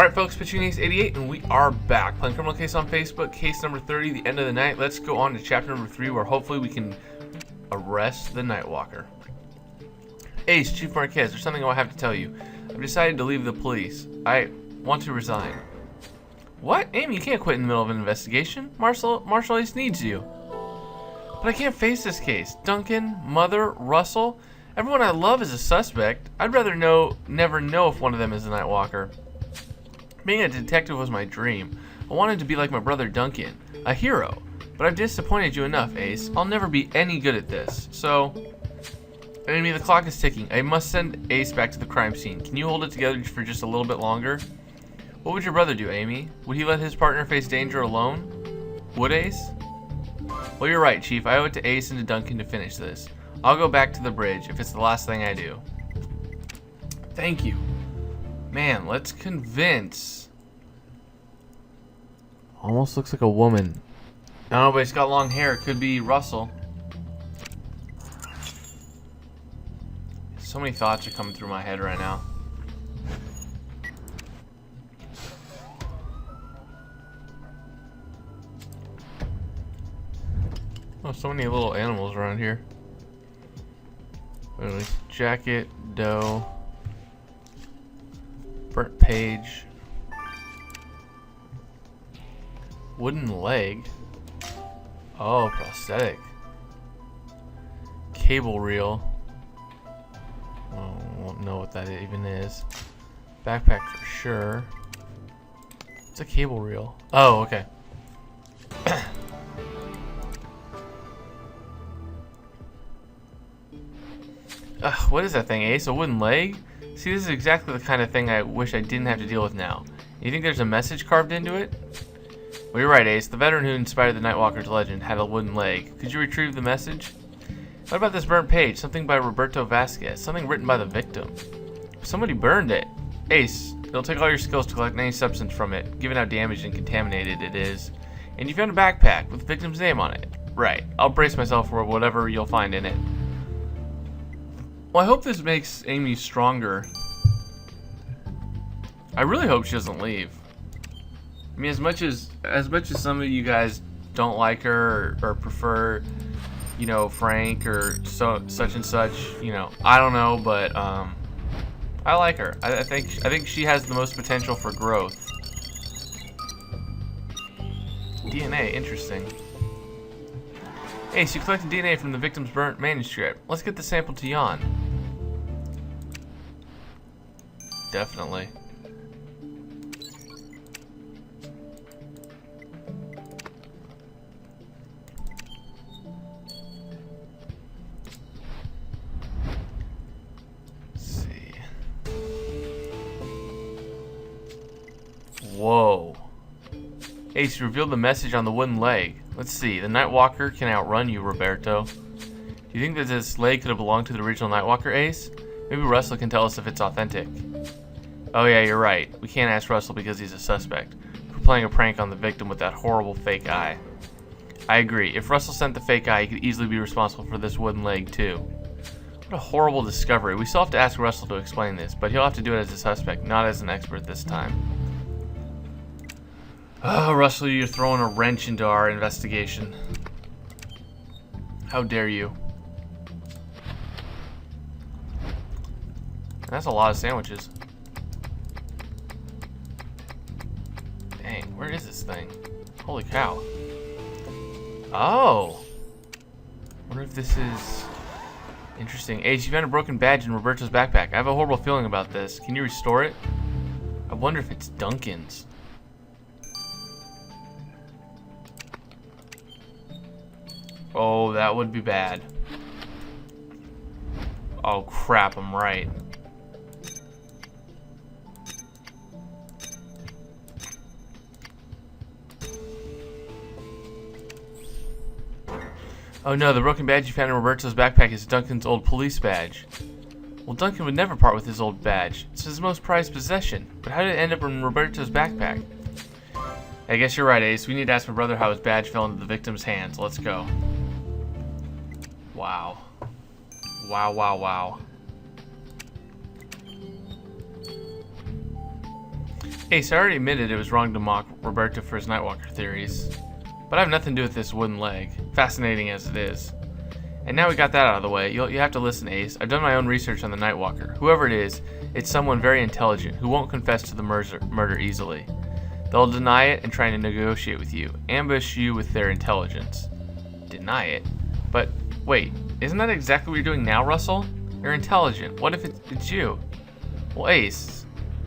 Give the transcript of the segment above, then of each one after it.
Alright folks, Pitching Ace 88, and we are back. Playing Criminal Case on Facebook, case number 30, the end of the night. Let's go on to chapter number 3, where hopefully we can arrest the Nightwalker. Ace, Chief Marquez, there's something I have to tell you. I've decided to leave the police. I want to resign. What? Amy, you can't quit in the middle of an investigation. Marshal Ace needs you. But I can't face this case. Duncan, Mother, Russell, everyone I love is a suspect. I'd rather never know if one of them is the Nightwalker. Being a detective was my dream. I wanted to be like my brother Duncan, a hero. But I've disappointed you enough, Ace. I'll never be any good at this. So, Amy, the clock is ticking. I must send Ace back to the crime scene. Can you hold it together for just a little bit longer? What would your brother do, Amy? Would he let his partner face danger alone? Would Ace? Well, you're right, Chief. I owe it to Ace and to Duncan to finish this. I'll go back to the bridge if it's the last thing I do. Thank you. Man, let's convince. Almost looks like a woman. I don't know, but he's got long hair. It could be Russell. So many thoughts are coming through my head right now. Oh, so many little animals around here. Anyways, jacket, dough. Burnt page. Wooden leg. Oh, prosthetic. Cable reel. Oh, won't know what that even is. Backpack for sure. It's a cable reel. Oh, okay. Ugh, what is that thing, Ace? A wooden leg? See, this is exactly the kind of thing I wish I didn't have to deal with now. You think there's a message carved into it? Well, you're right, Ace. The veteran who inspired the Nightwalker's legend had a wooden leg. Could you retrieve the message? What about this burnt page? Something by Roberto Vasquez. Something written by the victim. Somebody burned it. Ace, it'll take all your skills to collect any substance from it, given how damaged and contaminated it is. And you found a backpack with the victim's name on it. Right. I'll brace myself for whatever you'll find in it. Well, I hope this makes Amy stronger. I really hope she doesn't leave. I mean, as much as some of you guys don't like her or prefer, you know, Frank or such and such, you know, I don't know, but I like her. I think she has the most potential for growth. DNA, interesting. Hey, so you collected DNA from the victim's burnt manuscript. Let's get the sample to Jan. Definitely. Let's see. Whoa. Ace, you revealed the message on the wooden leg. Let's see. The Nightwalker can outrun you, Roberto. Do you think that this leg could have belonged to the original Nightwalker, Ace? Maybe Russell can tell us if it's authentic. Oh yeah, you're right. We can't ask Russell because he's a suspect. We're playing a prank on the victim with that horrible fake eye. I agree. If Russell sent the fake eye, he could easily be responsible for this wooden leg too. What a horrible discovery. We still have to ask Russell to explain this, but he'll have to do it as a suspect, not as an expert this time. Oh, Russell, you're throwing a wrench into our investigation. How dare you? That's a lot of sandwiches. Dang, where is this thing? Holy cow. Oh! Wonder if this is interesting. Ace, you found a broken badge in Roberto's backpack. I have a horrible feeling about this. Can you restore it? I wonder if it's Duncan's. Oh, that would be bad. Oh crap, I'm right. Oh no, the broken badge you found in Roberto's backpack is Duncan's old police badge. Well, Duncan would never part with his old badge. It's his most prized possession. But how did it end up in Roberto's backpack? I guess you're right, Ace. We need to ask my brother how his badge fell into the victim's hands. Let's go. Wow. Wow, wow, wow. Ace, I already admitted it was wrong to mock Roberto for his Nightwalker theories. But I have nothing to do with this wooden leg, fascinating as it is. And now we got that out of the way, you have to listen, Ace. I've done my own research on the Nightwalker. Whoever it is, it's someone very intelligent who won't confess to the murder easily. They'll deny it and try to negotiate with you, ambush you with their intelligence. Deny it? But wait, isn't that exactly what you're doing now, Russell? You're intelligent. What if it's you? Well, Ace,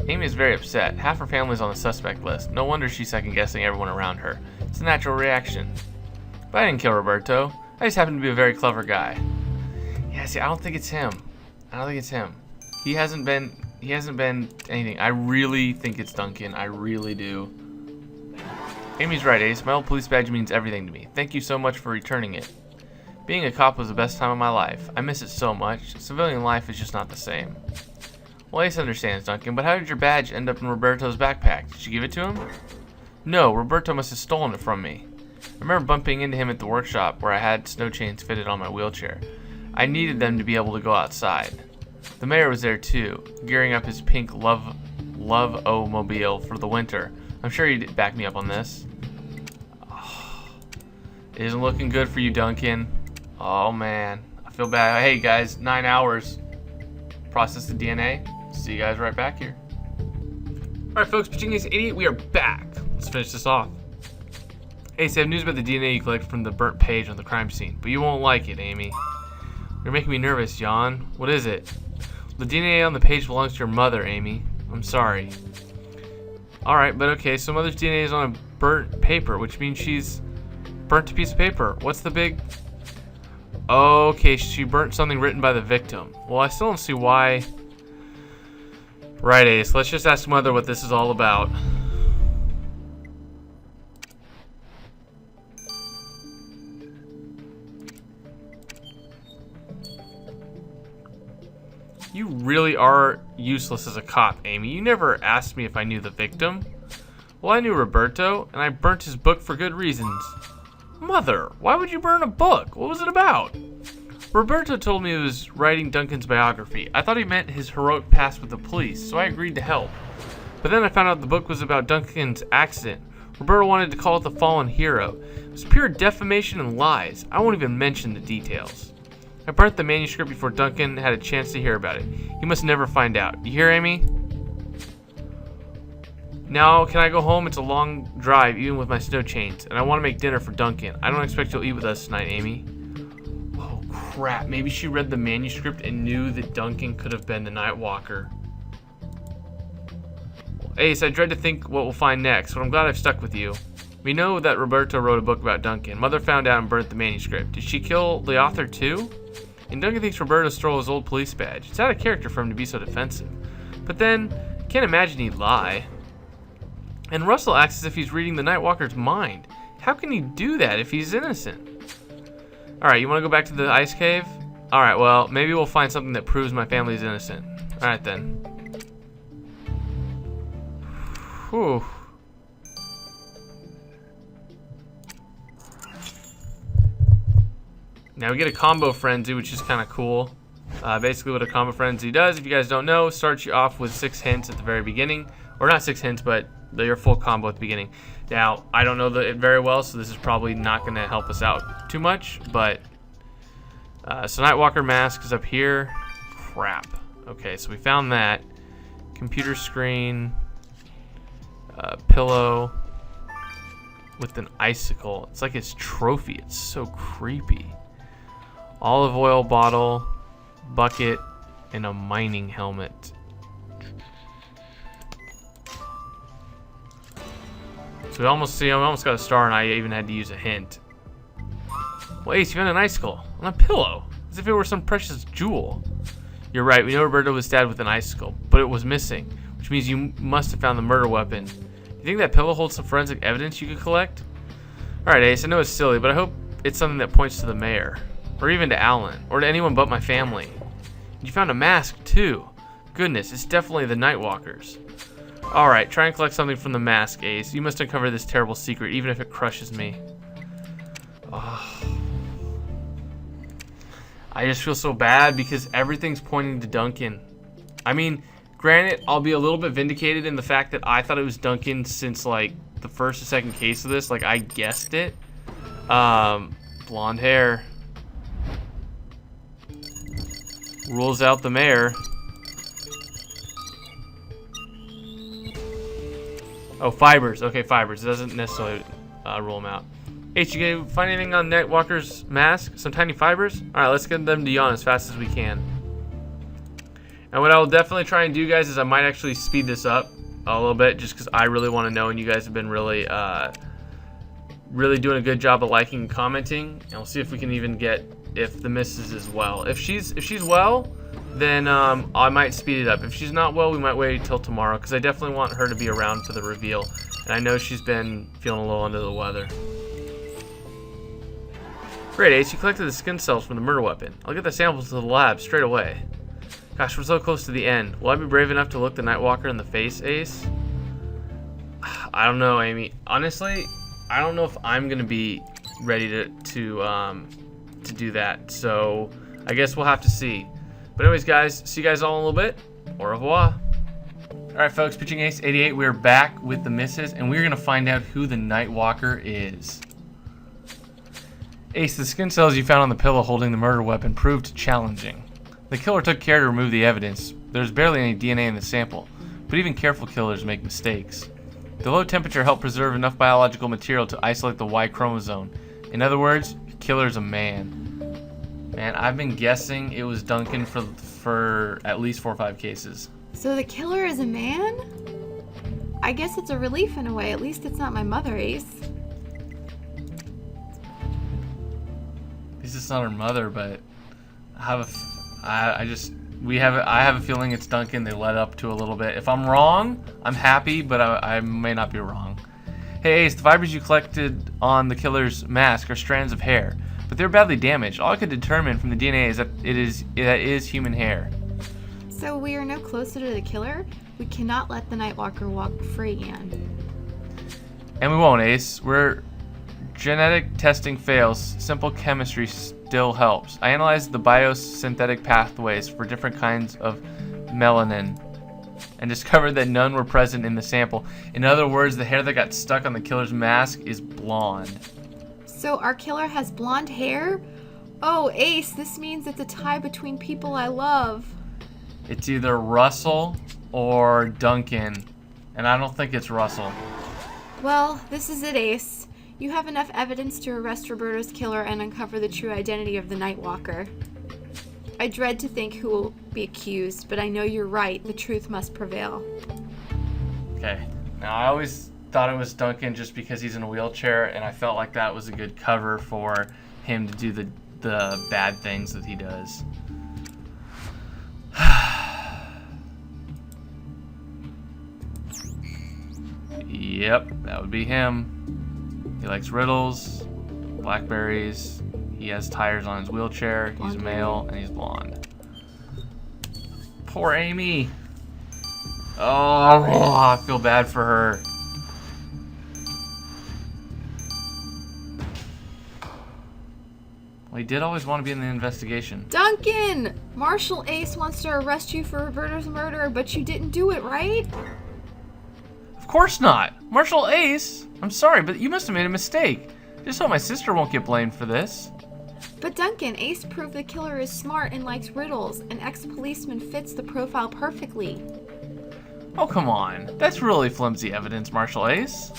Amy is very upset. Half her family's on the suspect list. No wonder she's second-guessing everyone around her. It's a natural reaction. But I didn't kill Roberto. I just happen to be a very clever guy. Yeah, see, I don't think it's him. He hasn't been anything. I really think it's Duncan. I really do. Amy's right, Ace. My old police badge means everything to me. Thank you so much for returning it. Being a cop was the best time of my life. I miss it so much. Civilian life is just not the same. Well, Ace understands, Duncan, but how did your badge end up in Roberto's backpack? Did you give it to him? No, Roberto must have stolen it from me. I remember bumping into him at the workshop where I had snow chains fitted on my wheelchair. I needed them to be able to go outside. The mayor was there too, gearing up his pink Love-O-mobile for the winter. I'm sure he'd back me up on this. Oh, it isn't looking good for you, Duncan. Oh man, I feel bad. Hey guys, 9 hours. Process the DNA. See you guys right back here. Alright folks, Pachinki's Idiot, we are back. Let's finish this off. Ace, I have news about the DNA you collected from the burnt page on the crime scene, but you won't like it, Amy. You're making me nervous, Jan. What is it? The DNA on the page belongs to your mother, Amy. I'm sorry. Alright, but okay, so mother's DNA is on a burnt paper, which means she's burnt a piece of paper. What's the big... Okay, she burnt something written by the victim. Well, I still don't see why... Right, Ace, let's just ask mother what this is all about. You really are useless as a cop, Amy. You never asked me if I knew the victim. Well, I knew Roberto, and I burnt his book for good reasons. Mother, why would you burn a book? What was it about? Roberto told me he was writing Duncan's biography. I thought he meant his heroic past with the police, so I agreed to help. But then I found out the book was about Duncan's accident. Roberto wanted to call it the fallen hero. It was pure defamation and lies. I won't even mention the details. I burnt the manuscript before Duncan had a chance to hear about it. He must never find out. You hear, Amy? Now, can I go home? It's a long drive, even with my snow chains, and I want to make dinner for Duncan. I don't expect you'll eat with us tonight, Amy. Oh, crap. Maybe she read the manuscript and knew that Duncan could have been the Nightwalker. Ace, I dread to think what we'll find next, but I'm glad I've stuck with you. We know that Roberto wrote a book about Duncan. Mother found out and burnt the manuscript. Did she kill the author too? And Duncan thinks Roberto stole his old police badge. It's out of character for him to be so defensive. But then, can't imagine he'd lie. And Russell acts as if he's reading the Nightwalker's mind. How can he do that if he's innocent? Alright, you want to go back to the ice cave? Alright, well, maybe we'll find something that proves my family's innocent. Alright then. Whew. Now we get a combo frenzy, which is kind of cool. Basically what a combo frenzy does, if you guys don't know, starts you off with 6 hints at the very beginning. Or not 6 hints, but your full combo at the beginning. Now, I don't know it very well, so this is probably not going to help us out too much. But, so Nightwalker mask is up here. Crap. Okay, so we found that. Computer screen. Pillow. With an icicle. It's like his trophy. It's so creepy. Olive oil bottle, bucket, and a mining helmet. So we almost got a star, and I even had to use a hint. Well, Ace, you found an icicle on a pillow, as if it were some precious jewel. You're right. We know Roberto was stabbed with an icicle, but it was missing, which means you must have found the murder weapon. You think that pillow holds some forensic evidence you could collect? All right, Ace. I know it's silly, but I hope it's something that points to the mayor. Or even to Alan, or to anyone but my family. You found a mask, too. Goodness, it's definitely the Nightwalkers. Alright, try and collect something from the mask, Ace. You must uncover this terrible secret, even if it crushes me. Oh. I just feel so bad because everything's pointing to Duncan. I mean, Granted, I'll be a little bit vindicated in the fact that I thought it was Duncan since like the first or second case of this. Like I guessed it. Blonde hair. Rules out the mayor. Oh, fibers. Okay, fibers. It doesn't necessarily rule them out. H, you gonna find anything on Nightwalker's mask? Some tiny fibers? Alright, let's get them to yawn as fast as we can. And what I will definitely try and do, guys, is I might actually speed this up a little bit just because I really want to know, and you guys have been really doing a good job of liking and commenting. And we'll see if we can even get if the missus is well. If she's well, then I might speed it up. If she's not well, we might wait until tomorrow because I definitely want her to be around for the reveal. And I know she's been feeling a little under the weather. Great, Ace. You collected the skin cells from the murder weapon. I'll get the samples to the lab straight away. Gosh, we're so close to the end. Will I be brave enough to look the Nightwalker in the face, Ace? I don't know, Amy. Honestly, I don't know if I'm gonna be ready to do that. So I guess we'll have to see. But anyways, guys, see you guys all in a little bit. Au revoir. All right, folks, Pitching Ace 88. We're back with the missus, and we're gonna find out who the Nightwalker is. Ace, the skin cells you found on the pillow holding the murder weapon proved challenging. The killer took care to remove the evidence. There's barely any DNA in the sample, but even careful killers make mistakes. The low temperature helped preserve enough biological material to isolate the Y chromosome. In other words, the killer's a man. Man, I've been guessing it was Duncan for at least 4 or 5 cases. So the killer is a man? I guess it's a relief in a way. At least it's not my mother, Ace. At least it's not her mother, but I have a feeling it's Duncan. They led up to a little bit. If I'm wrong, I'm happy, but I may not be wrong. Hey Ace, the fibers you collected on the killer's mask are strands of hair, but they're badly damaged. All I could determine from the DNA is that it is human hair. So we are no closer to the killer? We cannot let the Nightwalker walk free again. And we won't, Ace. Genetic testing fails. Simple chemistry still helps. I analyzed the biosynthetic pathways for different kinds of melanin and discovered that none were present in the sample. In other words, the hair that got stuck on the killer's mask is blonde. So our killer has blonde hair? Oh, Ace, this means it's a tie between people I love. It's either Russell or Duncan, and I don't think it's Russell. Well, this is it, Ace. You have enough evidence to arrest Roberto's killer and uncover the true identity of the Nightwalker. I dread to think who will be accused, but I know you're right. The truth must prevail. Okay. Now, I always thought it was Duncan just because he's in a wheelchair, and I felt like that was a good cover for him to do the bad things that he does. Yep, that would be him. He likes riddles, blackberries. He has tires on his wheelchair. He's male and he's blonde. Poor Amy. Oh, I feel bad for her. Well, he did always want to be in the investigation. Duncan! Marshal Ace wants to arrest you for Roberto's murder, but you didn't do it, right? Of course not. Marshal Ace? I'm sorry, but you must have made a mistake. Just so my sister won't get blamed for this. But Duncan, Ace proved the killer is smart and likes riddles. An ex-policeman fits the profile perfectly. Oh, come on. That's really flimsy evidence, Marshal Ace.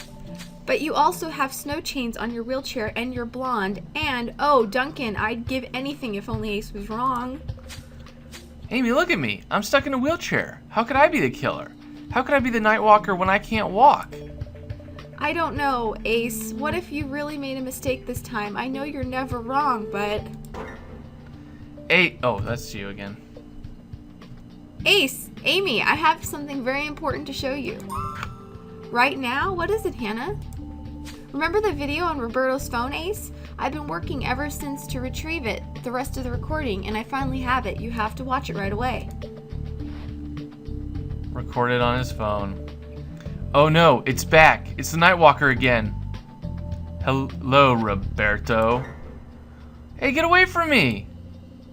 But you also have snow chains on your wheelchair and you're blonde. And, oh, Duncan, I'd give anything if only Ace was wrong. Amy, look at me. I'm stuck in a wheelchair. How could I be the killer? How could I be the Nightwalker when I can't walk? I don't know, Ace. What if you really made a mistake this time? I know you're never wrong, but... Oh, that's you again. Ace, Amy, I have something very important to show you. Right now? What is it, Hannah? Remember the video on Roberto's phone, Ace? I've been working ever since to retrieve it, the rest of the recording, and I finally have it. You have to watch it right away. Recorded on his phone. Oh no, it's back. It's the Nightwalker again. Hello, Roberto. Hey, get away from me.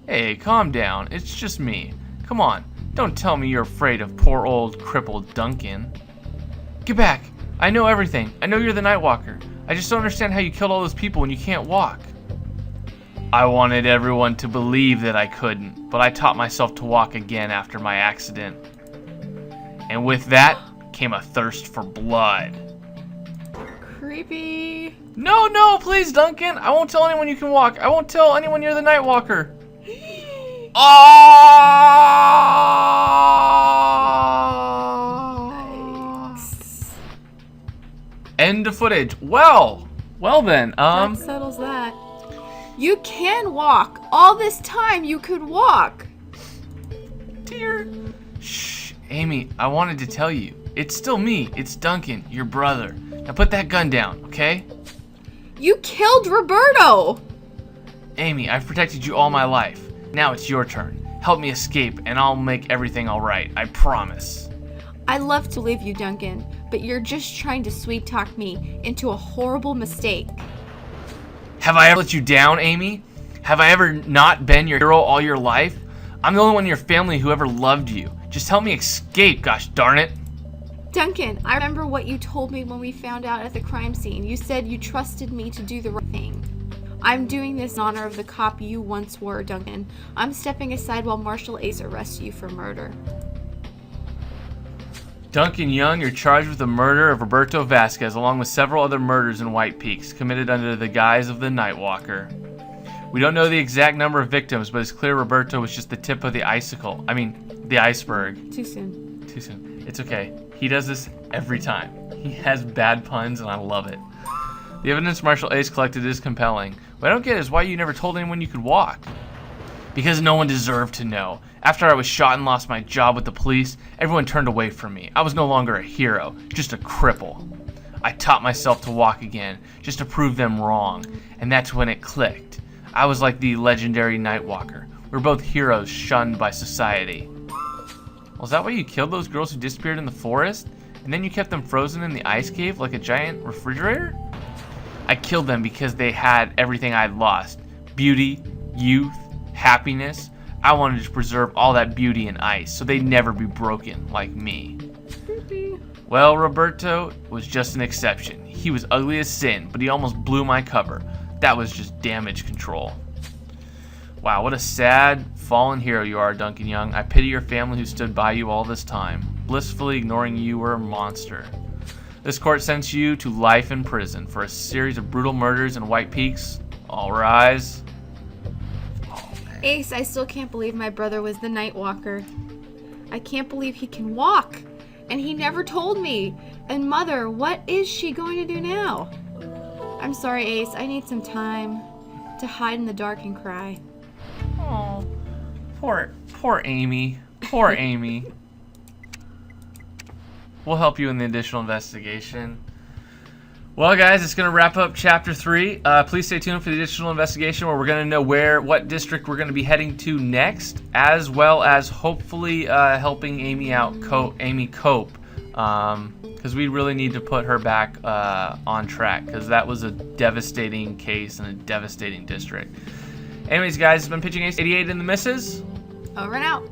Hey, calm down. It's just me. Come on. Don't tell me you're afraid of poor old crippled Duncan. Get back! I know everything. I know you're the Nightwalker. I just don't understand how you killed all those people when you can't walk. I wanted everyone to believe that I couldn't, but I taught myself to walk again after my accident. And with that came a thirst for blood. Creepy. No, please, Duncan. I won't tell anyone you can walk. I won't tell anyone you're the Nightwalker. Oh! End of footage. Well then. That settles that. You can walk. All this time you could walk. Dear. Shh, Amy. I wanted to tell you. It's still me. It's Duncan, your brother. Now put that gun down, okay? You killed Roberto. Amy, I've protected you all my life. Now it's your turn. Help me escape, and I'll make everything all right. I promise. I'd love to leave you, Duncan, but you're just trying to sweet talk me into a horrible mistake. Have I ever let you down, Amy? Have I ever not been your hero all your life? I'm the only one in your family who ever loved you. Just help me escape, gosh darn it. Duncan, I remember what you told me when we found out at the crime scene. You said you trusted me to do the right thing. I'm doing this in honor of the cop you once were, Duncan. I'm stepping aside while Marshal Ace arrests you for murder. Duncan Young, you're charged with the murder of Roberto Vasquez, along with several other murders in White Peaks, committed under the guise of the Nightwalker. We don't know the exact number of victims, but it's clear Roberto was just the tip of the the iceberg. Too soon. Too soon. It's okay. He does this every time. He has bad puns, and I love it. The evidence Marshal Ace collected is compelling. What I don't get is why you never told anyone you could walk. Because no one deserved to know. After I was shot and lost my job with the police, everyone turned away from me. I was no longer a hero, just a cripple. I taught myself to walk again, just to prove them wrong. And that's when it clicked. I was like the legendary Nightwalker. We're both heroes shunned by society. Well, is that why you killed those girls who disappeared in the forest? And then you kept them frozen in the ice cave like a giant refrigerator? I killed them because they had everything I'd lost. Beauty, youth, happiness. I wanted to preserve all that beauty in ice so they'd never be broken like me. Well, Roberto was just an exception. He was ugly as sin, but he almost blew my cover. That was just damage control. Wow, what a sad, fallen hero you are, Duncan Young. I pity your family who stood by you all this time. Blissfully ignoring you were a monster. This court sends you to life in prison for a series of brutal murders in White Peaks. All rise. Ace, I still can't believe my brother was the Nightwalker. I can't believe he can walk. And he never told me. And Mother, what is she going to do now? I'm sorry, Ace. I need some time to hide in the dark and cry. Oh, poor Amy. Poor Amy. We'll help you in the additional investigation. Well, guys, it's going to wrap up Chapter 3. Please stay tuned for the additional investigation where we're going to know what district we're going to be heading to next, as well as hopefully helping Amy out, Amy cope, because we really need to put her back on track, because that was a devastating case in a devastating district. Anyways, guys, it's been Pitching Ace 88 in the Misses. Over and out.